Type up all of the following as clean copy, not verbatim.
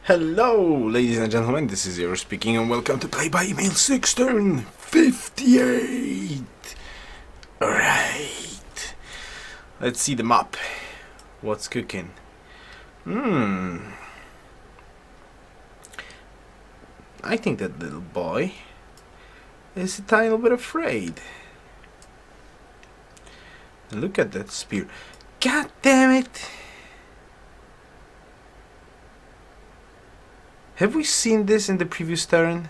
Hello, ladies and gentlemen, this is Yoruus speaking, and welcome to Play by Email 6 turn 58. Alright, let's see the map. What's cooking? I think that little boy is a tiny bit afraid. Look at that spear. God damn it! Have we seen this in the previous turn?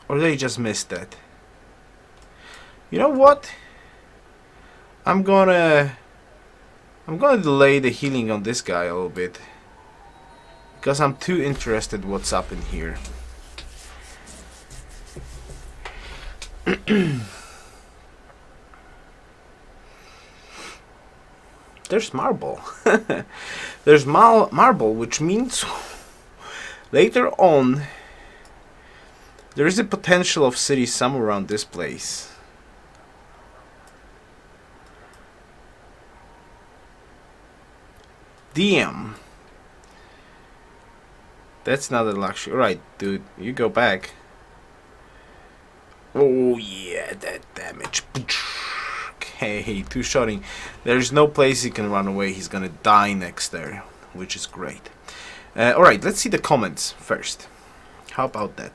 Or they just missed that? You know what? I'm gonna delay the healing on this guy a little bit, because I'm too interested what's up in here. There's marble. There's marble, which means later on there is a potential of cities somewhere around this place. Damn. That's not a luxury. Right, dude, you go back. Oh yeah, that damage. Okay, two-shotting. There's no place he can run away. He's gonna die next there, which is great. Alright, let's see the comments first. How about that?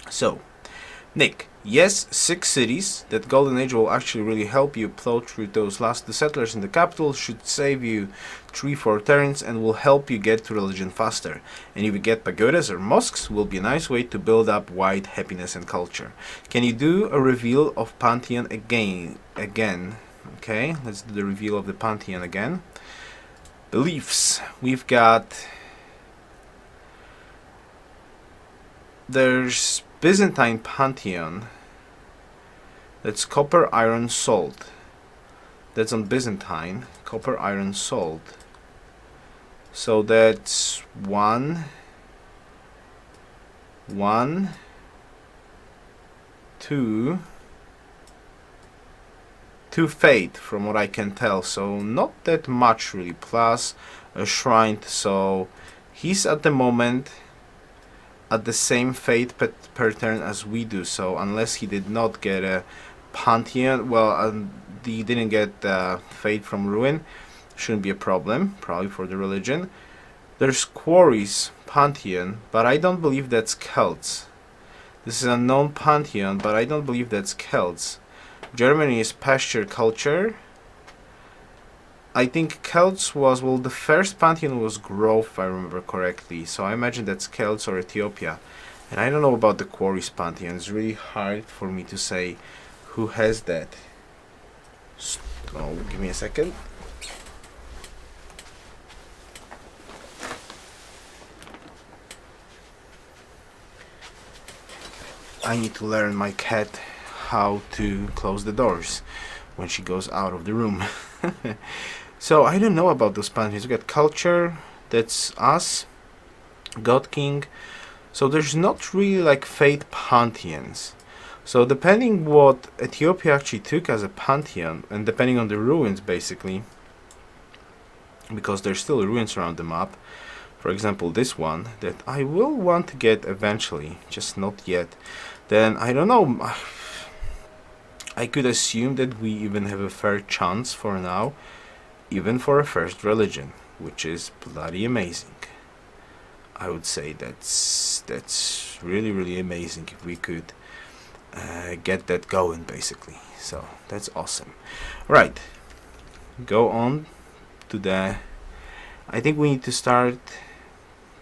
So, Nick, yes, 6 cities. That golden age will actually really help you plow through those last 2 settlers in the capital. Should save you 3-4 turns and will help you get to religion faster. And if you get pagodas or mosques, will be a nice way to build up wide happiness and culture. Can you do a reveal of Pantheon again? Okay, let's do the reveal of the Pantheon again. Beliefs. We've got... There's Byzantine Pantheon. That's copper, iron, salt. That's on Byzantine. Copper, iron, salt. So that's 1, 2 fate from what I can tell, so not that much really, plus a shrine, so he's at the moment at the same fate per turn as we do, so unless he did not get a Pantheon, well, he didn't get fate from ruin, shouldn't be a problem, probably for the religion. There's quarries Pantheon, but I don't believe that's Celts. This is a known Pantheon, but I don't believe that's Celts. Germany is pasture culture. I think Celts was, well, the first Pantheon was growth, if I remember correctly, so I imagine that's Celts or Ethiopia. And I don't know about the quarries Pantheon. It's really hard for me to say who has that. Oh, give me a second. I need to learn my cat how to close the doors when she goes out of the room. So I don't know about those pantheons. We got culture, that's us, God King. So there's not really like fate pantheons. So depending what Ethiopia actually took as a pantheon, and depending on the ruins basically, because there's still ruins around the map. For example, this one that I will want to get eventually, just not yet. Then I don't know. I could assume that we even have a fair chance for now, even for a first religion, which is bloody amazing. I would say that's really, really amazing if we could get that going, basically. So that's awesome. Right, go on to the... I think we need to start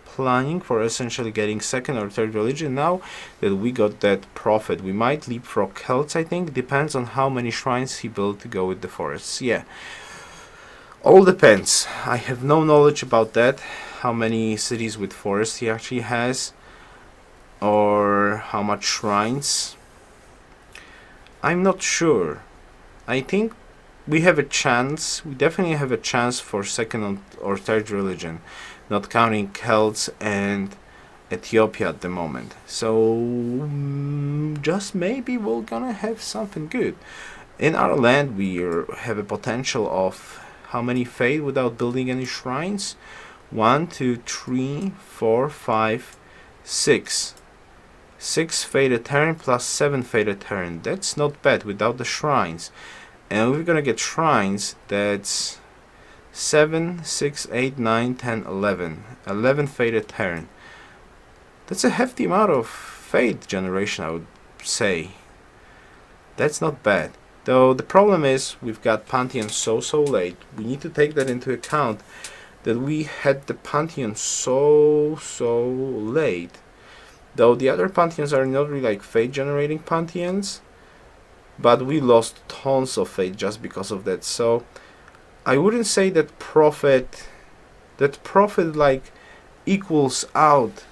planning for essentially getting second or third religion now that we got that prophet. We might leapfrog Celts, I think. Depends on how many shrines he built to go with the forests. Yeah, all depends. I have no knowledge about that, how many cities with forests he actually has, or how much shrines. I'm not sure. I think we have a chance. We definitely have a chance for second or third religion, not counting Celts and Ethiopia at the moment. So just maybe we're gonna have something good. In our land we have a potential of how many fade without building any shrines? 1, 2, 3, 4, 5, 6. 6 faded turn plus 7 faded turn. That's not bad without the shrines. And we're gonna get shrines. That's 7, 6, 8, 9, 10, 11. 11 faded turn. That's a hefty amount of fade generation, I would say. That's not bad. Though the problem is we've got Pantheon so late. We need to take that into account, that we had the Pantheon so late. Though the other Pantheons are not really like fade generating Pantheons, but we lost tons of fade just because of that. So I wouldn't say that profit like equals out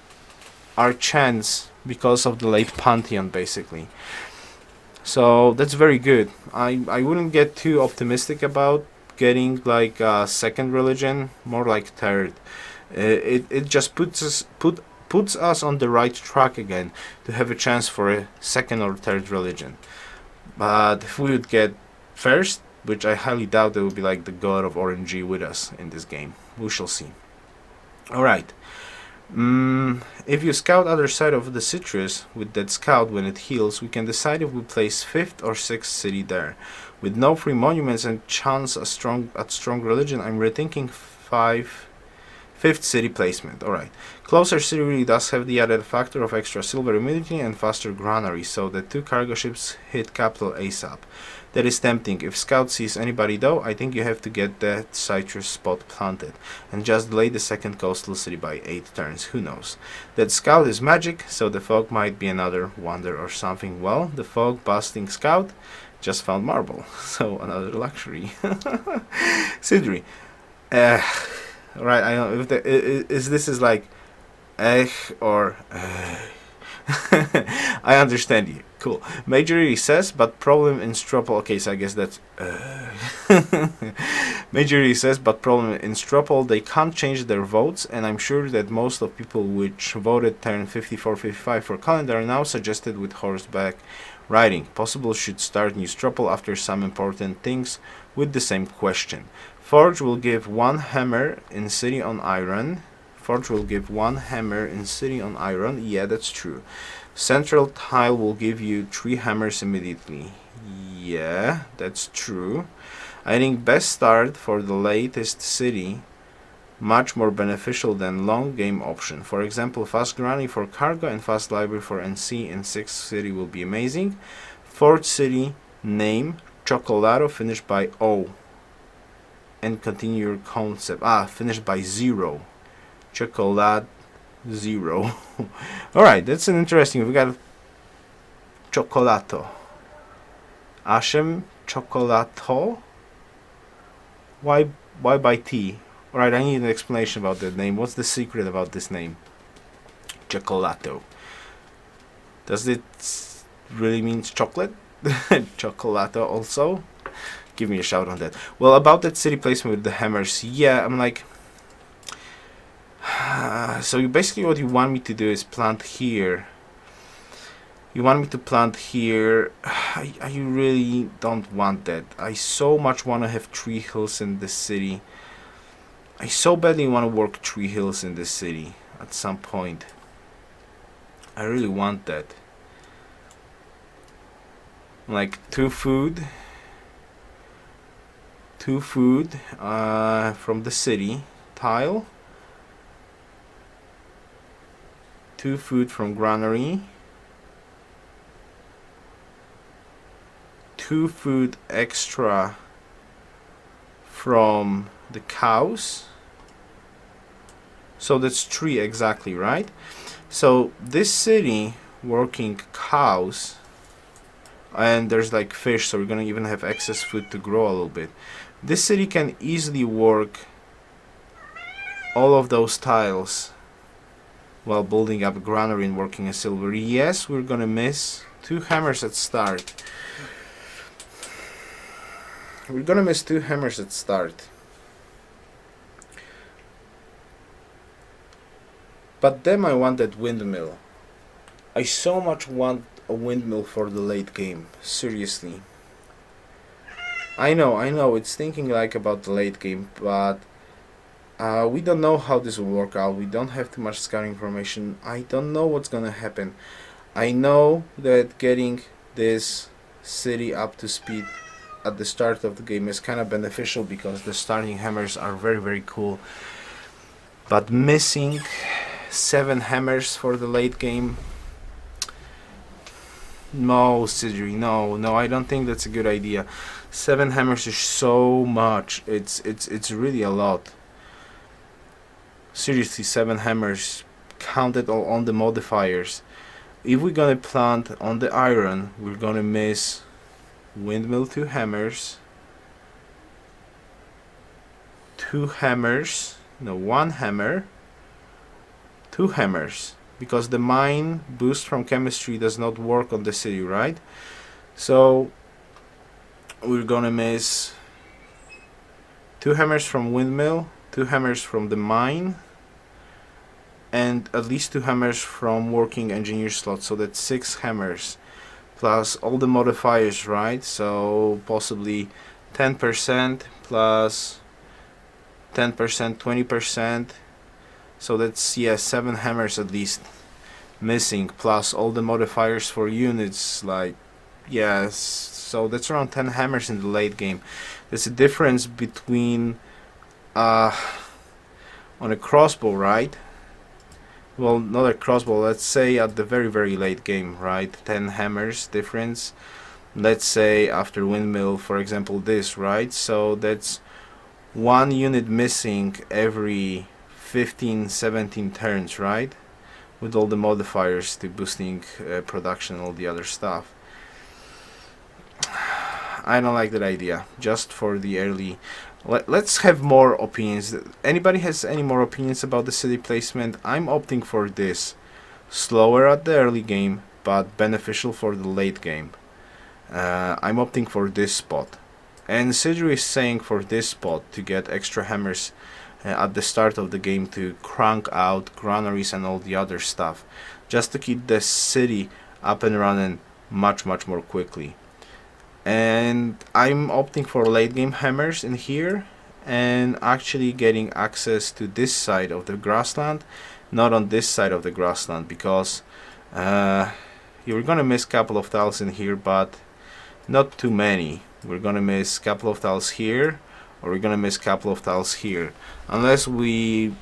our chance because of the late Pantheon, basically. So that's very good. I wouldn't get too optimistic about getting like a second religion, more like third. It just puts us on the right track again to have a chance for a second or third religion. But if we would get first, which I highly doubt, there would be like the god of RNG with us in this game. We shall see. Alright. If you scout other side of the citrus with that scout when it heals, we can decide if we place 5th or 6th city there. With no free monuments and chance at strong religion, I'm rethinking 5th city placement. Alright. Closer city really does have the added factor of extra silver immediately and faster granary, so that 2 cargo ships hit capital ASAP. That is tempting. If scout sees anybody though, I think you have to get that citrus spot planted and just delay the second coastal city by 8 turns. Who knows? That scout is magic, so the fog might be another wonder or something. Well, the fog busting scout just found marble, so another luxury. Sidri. Right, I know if this is like or I understand you. Cool. Major recess, but problem in Stropol. Okay, so I guess that's Major recess, but problem in Stropol. They can't change their votes, and I'm sure that most of people which voted turn 54-55 for calendar are now suggested with horseback riding. Possible should start new Stropol after some important things with the same question. Forge will give 1 hammer in city on iron. Forge will give 1 hammer in city on iron. Yeah, that's true. Central tile will give you 3 hammers immediately. Yeah, that's true. I think best start for the latest city, much more beneficial than long game option. For example, fast granny for cargo and fast library for NC in 6th city will be amazing. 4th city name Chocolado finished by O. And continue your concept. Finished by 0. Chocolate 0. Alright, that's an interesting. We got Chocolato. Ashem Chocolato. Why by T? Alright, I need an explanation about that name. What's the secret about this name? Chocolato. Does it really mean chocolate? Chocolato also? Give me a shout on that. Well, about that city placement with the hammers, yeah, I'm like, so basically what you want me to do is plant here. You want me to plant here. I really don't want that. I so much want to have 3 hills in this city. I so badly want to work 3 hills in this city at some point. I really want that. Like 2 food from the city tile, 2 food from granary, 2 food extra from the cows. So that's 3 exactly, right? So this city working cows, and there's like fish, so we're gonna even have excess food to grow a little bit. This city can easily work all of those tiles while building up a granary and working a silver. Yes, we're gonna miss 2 hammers at start. We're gonna miss 2 hammers at start. But then I want that windmill. I so much want a windmill for the late game. Seriously. I know, it's thinking like about the late game, but we don't know how this will work out. We don't have too much scouting information. I don't know what's gonna happen. I know that getting this city up to speed at the start of the game is kind of beneficial because the starting hammers are very, very cool. But missing 7 hammers for the late game, no, Sidri, no, I don't think that's a good idea. 7 hammers is so much. It's really a lot. Seriously, 7 hammers counted all on the modifiers. If we're gonna plant on the iron, we're gonna miss windmill 2 hammers, 2 hammers, no, 1 hammer, 2 hammers, because the mine boost from chemistry does not work on the city, right? So we're gonna miss 2 hammers from windmill, 2 hammers from the mine, and at least 2 hammers from working engineer slot, so that's 6 hammers plus all the modifiers, right? So possibly 10% plus 10%, 20%, so that's, yeah, 7 hammers at least missing, plus all the modifiers for units, like, yes, so that's around 10 hammers in the late game. There's a difference between on a crossbow, right? Well, not a crossbow, let's say at the very, very late game, right? 10 hammers difference. Let's say after windmill, for example, this, right? So that's 1 unit missing every 15, 17 turns, right? With all the modifiers to boosting production and all the other stuff. I don't like that idea, just for the early. Let's have more opinions. Anybody has any more opinions about the city placement? I'm opting for this. Slower at the early game, but beneficial for the late game. I'm opting for this spot. And Sidri is saying for this spot to get extra hammers at the start of the game to crank out granaries and all the other stuff, just to keep the city up and running much more quickly. And I'm opting for late game hammers in here and actually getting access to this side of the grassland, not on this side of the grassland, because you're gonna miss a couple of tiles in here, but not too many. We're gonna miss a couple of tiles here, or we're gonna miss a couple of tiles here, unless we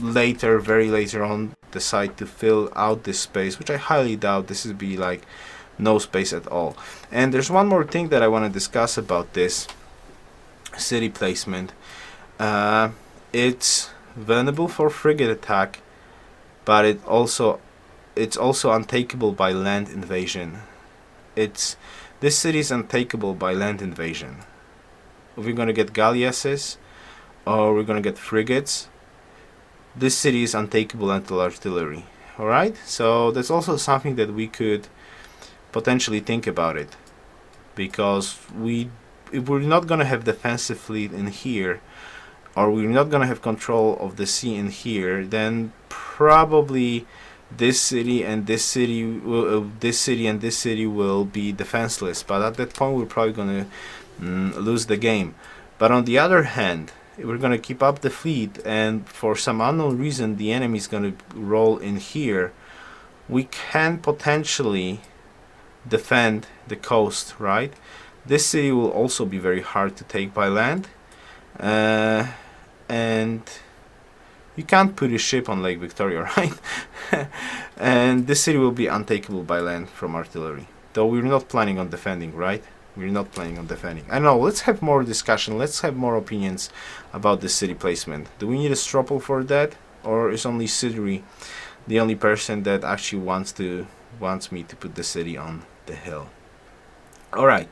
later, very later on, decide to fill out this space, which I highly doubt. This would be like no space at all. And there's one more thing that I want to discuss about this city placement. It's vulnerable for frigate attack, but it's also untakeable by land invasion. This city is untakeable by land invasion. If we're gonna get galleasses or we're gonna get frigates, this city is untakeable until artillery. Alright, so that's also something that we could potentially think about it, because if we're not gonna have defensive fleet in here, or we're not gonna have control of the sea in here, then probably this city and this city will be defenseless. But at that point, we're probably gonna lose the game. But on the other hand, if we're gonna keep up the fleet, and for some unknown reason the enemy is gonna roll in here, we can potentially defend the coast, right? This city will also be very hard to take by land, and you can't put a ship on Lake Victoria, right? And this city will be untakeable by land from artillery, though we're not planning on defending, right? We're not planning on defending. I know, let's have more discussion, let's have more opinions about this city placement. Do we need a stropple for that, or is only Sidri the only person that actually wants me to put the city on the hill? Alright,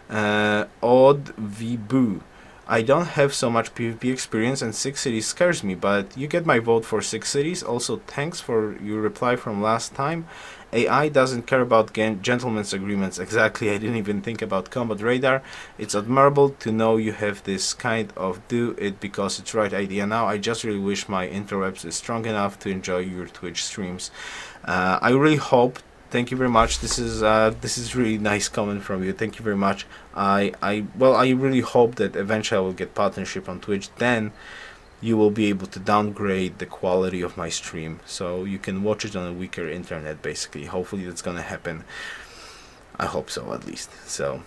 Odd V Boo. I don't have so much PvP experience and 6 cities scares me, but you get my vote for 6 cities. Also, thanks for your reply from last time. AI doesn't care about gentlemen's agreements. Exactly, I didn't even think about combat radar. It's admirable to know you have this kind of do it because it's right idea. Now I just really wish my interwebs is strong enough to enjoy your Twitch streams. I really hope Thank you very much. This is really nice comment from you. Thank you very much. I really hope that eventually I will get partnership on Twitch. Then you will be able to downgrade the quality of my stream, so you can watch it on a weaker internet. Basically, hopefully that's gonna happen. I hope so, at least. So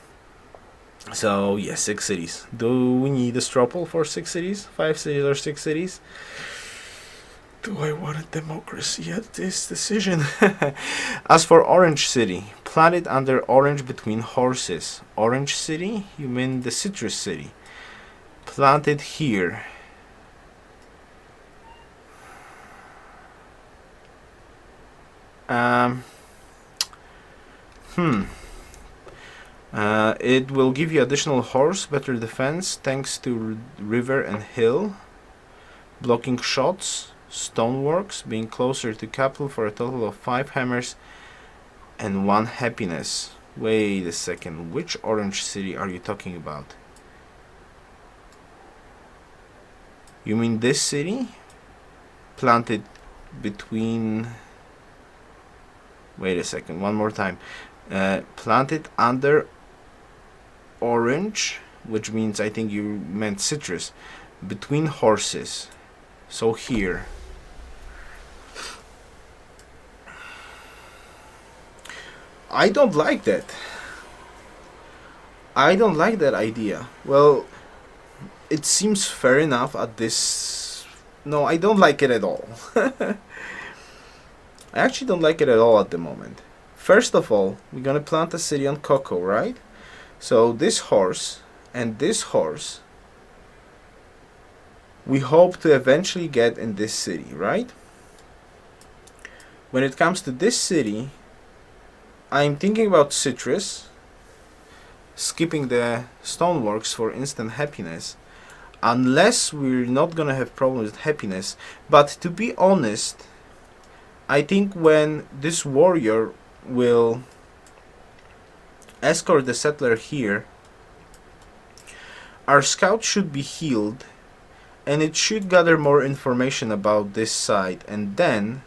yeah, 6 cities. Do we need a straw poll for 6 cities? 5 cities or 6 cities? Do I want a democracy at this decision? As for Orange City, planted under orange between horses. Orange City? You mean the citrus city? Planted here. It will give you additional horse, better defense, thanks to river and hill, blocking shots, stoneworks, being closer to capital for a total of 5 hammers and 1 happiness. Wait a second, which orange city are you talking about? You mean this city? Planted between... Wait a second, one more time. Planted under orange, which means I think you meant citrus, between horses. So here. I don't like that. I don't like that idea. Well, it seems fair enough at this... No, I don't like it at all. I actually don't like it at all at the moment. First of all, we're gonna plant a city on cocoa, right? So this horse and this horse, we hope to eventually get in this city, right? When it comes to this city, I'm thinking about citrus, skipping the stoneworks for instant happiness, unless we're not gonna have problems with happiness. But to be honest, I think when this warrior will escort the settler here, our scout should be healed and it should gather more information about this site, and then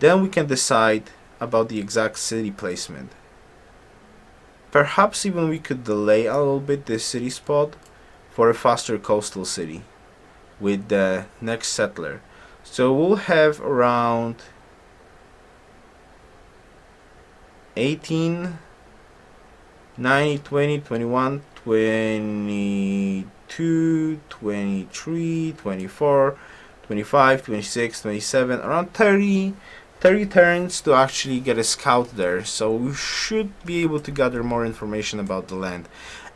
we can decide about the exact city placement. Perhaps even we could delay a little bit this city spot for a faster coastal city with the next settler. So we'll have around 18, 19, 20, 21, 22, 23, 24, 25, 26, 27, around 30 turns to actually get a scout there. So we should be able to gather more information about the land.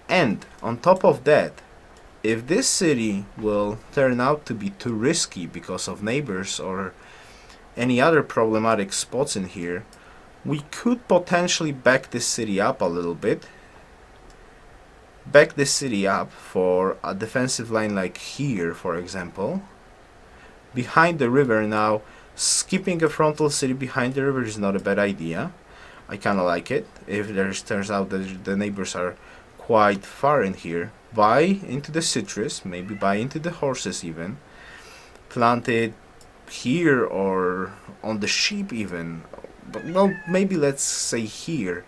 And on top of that, if this city will turn out to be too risky because of neighbors or any other problematic spots in here, we could potentially back this city up a little bit. Back this city up for a defensive line like here, for example. Behind the river now, skipping a frontal city behind the river is not a bad idea. I kinda like it. If there turns out that the neighbors are quite far in here, buy into the citrus, maybe buy into the horses even. Plant it here or on the sheep even. But, well, maybe let's say here.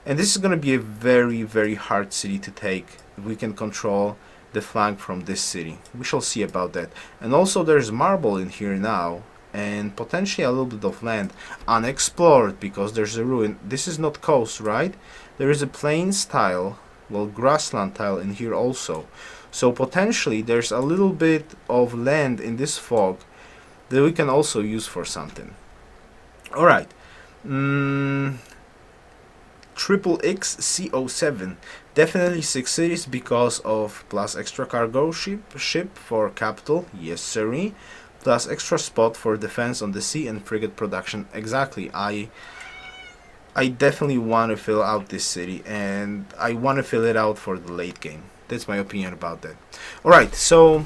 And this is going to be a very, very hard city to take if we can control the flank from this city. We shall see about that. And also there's marble in here now, and potentially a little bit of land unexplored because there's a ruin. This is not coast, right? There is a plains tile, well, grassland tile in here also. So potentially there's a little bit of land in this fog that we can also use for something. Alright. Triple X CO7, definitely 6 cities because of plus extra cargo ship for capital, yes sirree, plus extra spot for defense on the sea and frigate production. Exactly, I definitely want to fill out this city, and I want to fill it out for the late game. That's my opinion about that. Alright, so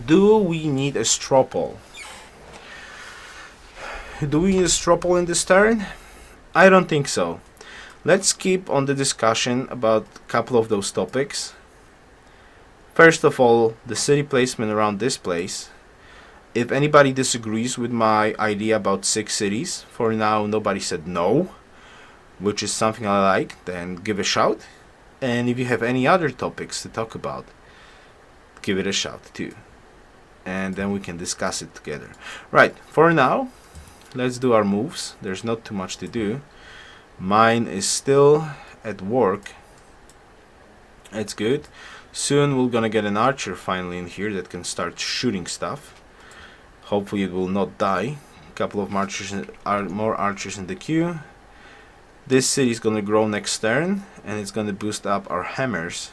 do we need a straw poll? Do we need a straw poll in this turn? I don't think so. Let's keep on the discussion about a couple of those topics. First of all, the city placement around this place. If anybody disagrees with my idea about 6 cities, for now nobody said no, which is something I like, then give a shout. And if you have any other topics to talk about, give it a shout too. And then we can discuss it together. Right, for now, let's do our moves. There's not too much to do. Mine is still at work. It's good. Soon we're gonna get an archer finally in here that can start shooting stuff. Hopefully it will not die. A couple of more archers in the queue. This city is gonna grow next turn, and it's gonna boost up our hammers.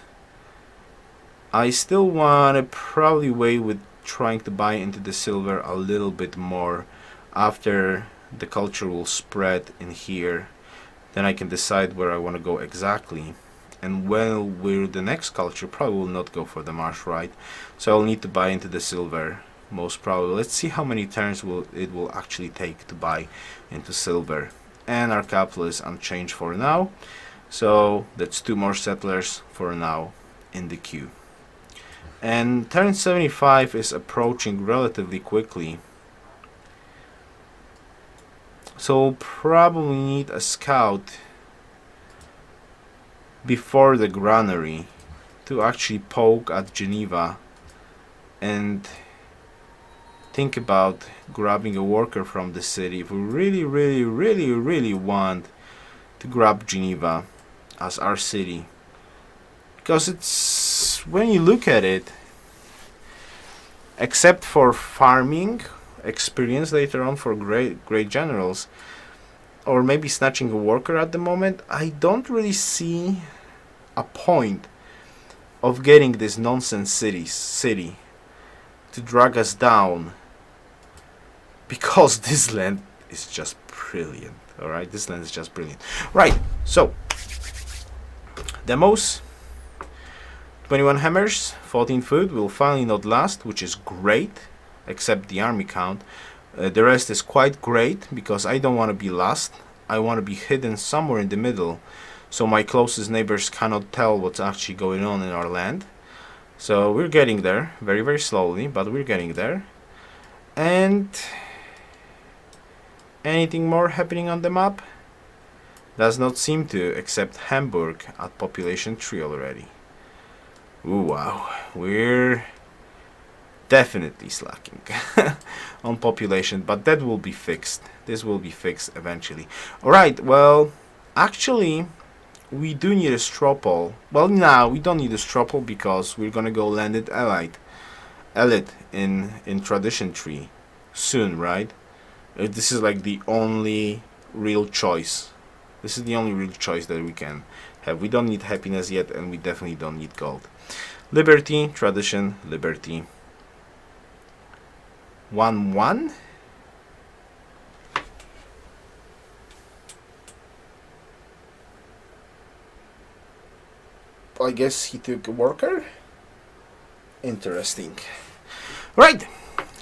I still wanna probably wait with trying to buy into the silver a little bit more after the culture will spread in here. Then I can decide where I want to go exactly. And when we're the next culture, probably will not go for the marsh, right? So I'll need to buy into the silver, most probably. Let's see how many turns it will actually take to buy into silver. And our capital is unchanged for now. So that's 2 more settlers for now in the queue. And turn 75 is approaching relatively quickly. So probably need a scout before the granary to actually poke at Geneva and think about grabbing a worker from the city if we really want to grab Geneva as our city. Because it's, when you look at it, except for farming experience later on for great generals, or maybe snatching a worker at the moment, I don't really see a point of getting this nonsense city to drag us down, because this land is just brilliant. Alright, this land is just brilliant. Right, so demos. 21 hammers, 14 food will finally not last, which is great, except the army count. The rest is quite great because I don't want to be last. I want to be hidden somewhere in the middle, so my closest neighbors cannot tell what's actually going on in our land. So we're getting there, very slowly, but we're getting there. And anything more happening on the map? Does not seem to, except Hamburg at population 3 already. Ooh, wow, we're definitely slacking on population, but that will be fixed. This will be fixed eventually. Alright, well, actually, we do need a stropole. Well, now we don't need a stropole because we're gonna go landed elite in tradition tree soon, right? This is like the only real choice. This is the only real choice that we can have. We don't need happiness yet, and we definitely don't need gold. Liberty, tradition, liberty. 1-1. I guess he took a worker. Interesting. Right.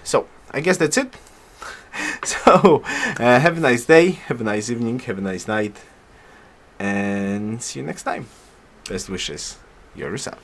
So I guess that's it. So have a nice day, have a nice evening, have a nice night, and see you next time. Best wishes. Yoruus out.